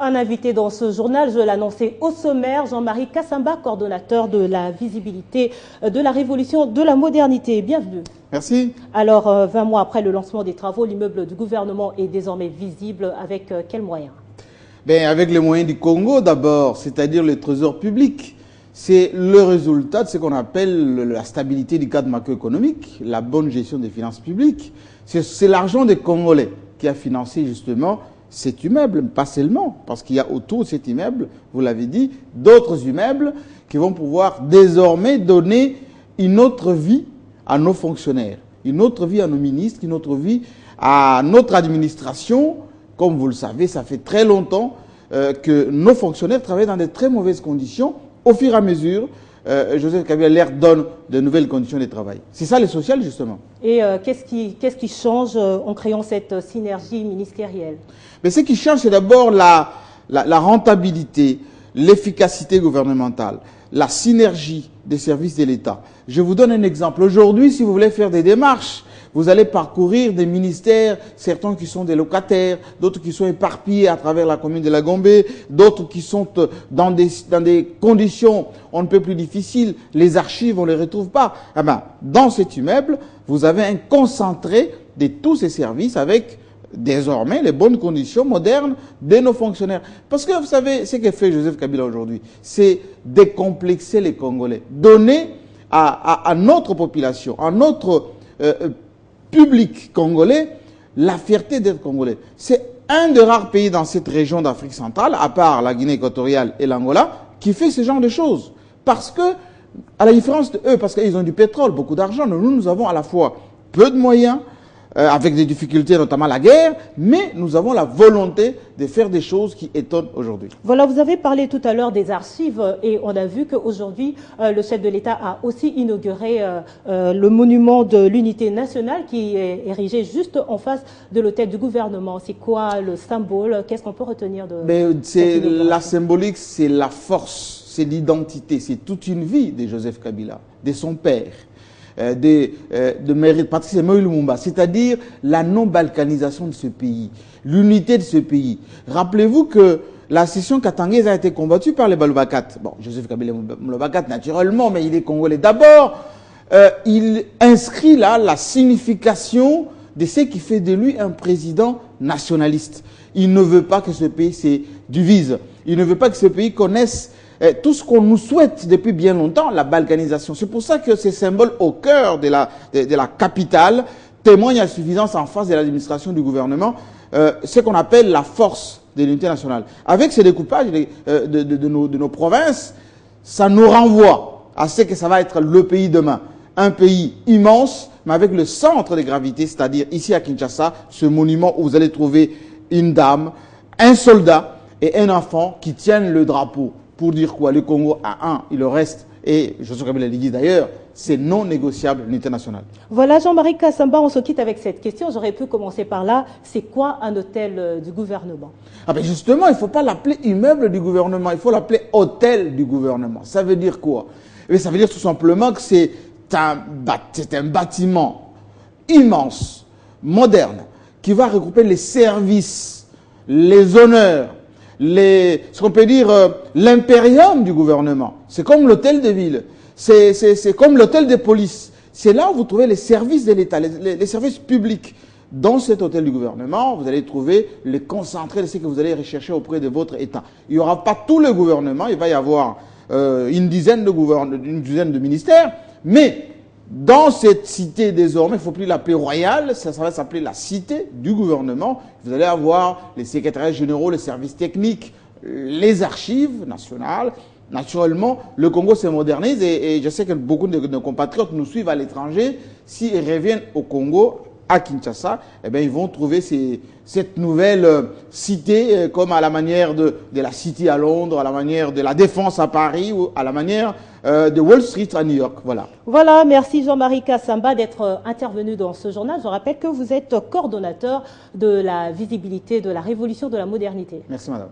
Un invité dans ce journal, je l'annonçais au sommaire, Jean-Marie Kassamba, coordonnateur de la visibilité de la révolution de la modernité. Bienvenue. Merci. Alors, 20 mois après le lancement des travaux, l'immeuble du gouvernement est désormais visible. Avec quels moyens? Avec les moyens du Congo d'abord, c'est-à-dire le trésor public. C'est le résultat de ce qu'on appelle la stabilité du cadre macroéconomique, la bonne gestion des finances publiques. C'est l'argent des Congolais qui a financé justement cet immeuble, pas seulement, parce qu'il y a autour de cet immeuble, vous l'avez dit, d'autres immeubles qui vont pouvoir désormais donner une autre vie à nos fonctionnaires, une autre vie à nos ministres, une autre vie à notre administration. Comme vous le savez, ça fait très longtemps que nos fonctionnaires travaillent dans de très mauvaises conditions. Au fur et à mesure, Joseph Kabila leur donne de nouvelles conditions de travail. C'est ça le social, justement. Et qu'est-ce qui change en créant cette synergie ministérielle? Mais ce qui change, c'est d'abord la rentabilité, l'efficacité gouvernementale, la synergie des services de l'État. Je vous donne un exemple. Aujourd'hui, si vous voulez faire des démarches, vous allez parcourir des ministères, certains qui sont des locataires, d'autres qui sont éparpillés à travers la commune de la Gombe, d'autres qui sont dans des conditions on ne peut plus difficiles. Les archives, on ne les retrouve pas. Dans cet immeuble, vous avez un concentré de tous ces services avec désormais les bonnes conditions modernes de nos fonctionnaires. Parce que vous savez, ce que fait Joseph Kabila aujourd'hui, c'est décomplexer les Congolais, donner à notre population, à notre public congolais, la fierté d'être congolais. C'est un des rares pays dans cette région d'Afrique centrale, à part la Guinée équatoriale et l'Angola, qui fait ce genre de choses. Parce que, à la différence de eux, parce qu'ils ont du pétrole, beaucoup d'argent, nous avons à la fois peu de moyens, avec des difficultés, notamment la guerre, mais nous avons la volonté de faire des choses qui étonnent aujourd'hui. Voilà, vous avez parlé tout à l'heure des archives et on a vu qu'aujourd'hui, le chef de l'État a aussi inauguré le monument de l'unité nationale qui est érigé juste en face de l'hôtel du gouvernement. C'est quoi le symbole? Qu'est-ce qu'on peut retenir de la symbolique, c'est la force, c'est l'identité, c'est toute une vie de Joseph Kabila, de son père. De Patrice Emery Lumumba, c'est-à-dire la non-balkanisation de ce pays, l'unité de ce pays. Rappelez-vous que la session katangaise a été combattue par les Balobakat. Bon, Joseph Kabila Balobakat naturellement, mais il est congolais. D'abord, il inscrit là la signification de ce qui fait de lui un président nationaliste. Il ne veut pas que ce pays se divise. Il ne veut pas que ce pays connaisse tout ce qu'on nous souhaite depuis bien longtemps, la balkanisation. C'est pour ça que ces symboles au cœur de la capitale témoignent à suffisance en face de l'administration du gouvernement, ce qu'on appelle la force de l'unité nationale. Avec ces découpages de nos provinces, ça nous renvoie à ce que ça va être le pays demain. Un pays immense, mais avec le centre de gravité, c'est-à-dire ici à Kinshasa, ce monument où vous allez trouver une dame, un soldat et un enfant qui tiennent le drapeau. Pour dire quoi? Le Congo a un, il le reste, et Joseph Kabila l'a dit d'ailleurs, c'est non négociable l'unité nationale. Voilà, Jean-Marie Kassamba, on se quitte avec cette question. J'aurais pu commencer par là. C'est quoi un hôtel du gouvernement? Justement, il ne faut pas l'appeler immeuble du gouvernement, il faut l'appeler hôtel du gouvernement. Ça veut dire quoi? Ça veut dire tout simplement que c'est un bâtiment immense, moderne, qui va regrouper les services, les honneurs, ce qu'on peut dire l'impérium du gouvernement. C'est comme l'hôtel de ville, c'est comme l'hôtel de police. C'est là où vous trouvez les services de l'État, les services publics. Dans cet hôtel du gouvernement, vous allez trouver les concentrés de ce que vous allez rechercher auprès de votre État. Il n'y aura pas tout le gouvernement, il va y avoir une dizaine de ministères, mais dans cette cité, désormais, il ne faut plus l'appeler royale, ça va s'appeler la cité du gouvernement. Vous allez avoir les secrétariats généraux, les services techniques, les archives nationales. Naturellement, le Congo se modernise et je sais que beaucoup de nos compatriotes nous suivent à l'étranger. S'ils reviennent au Congo, à Kinshasa, ils vont trouver cette nouvelle cité comme à la manière de la City à Londres, à la manière de la Défense à Paris ou à la manière de Wall Street à New York. Voilà. Voilà, merci Jean-Marie Kassamba d'être intervenu dans ce journal. Je rappelle que vous êtes coordonnateur de la visibilité de la révolution de la modernité. Merci madame.